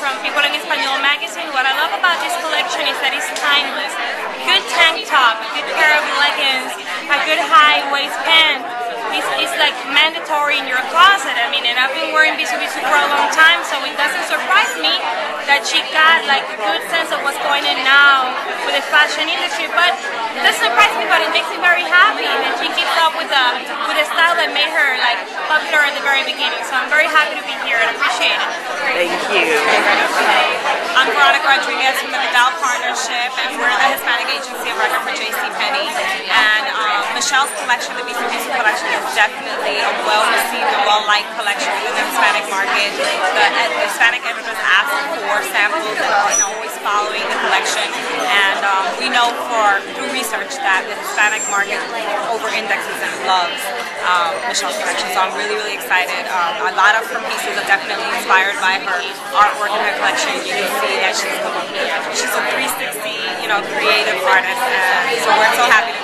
from People en Español magazine. What I love about this collection is that it's timeless. Good tank top, a good pair of leggings, a good high waist pant. It's like mandatory in your closet. I mean, and I've been wearing Bisubisub for a long time, so it doesn't surprise me that she got like a good sense of what's going on now with the fashion industry. But it doesn't surprise me, but it makes me very happy that she keeps up with the style that made her like popular at the very beginning. So I'm very happy to be here and appreciate it. Thank you. I'm Veronica Rodriguez from the Vidal Partnership, and we're the Hispanic agency of record for JCPenney. And Michelle's collection, the Bisubisub collection, is definitely a well-received and well-liked collection within the Hispanic market. The Hispanic editors ask for samples and are always following the collection. And we know through research that the Hispanic market over-indexes and loves Michelle's collection. So I'm really, really excited. A lot of her pieces are definitely inspired by her artwork in her collection. You can see that she's a 360, creative artist, and so we're so happy to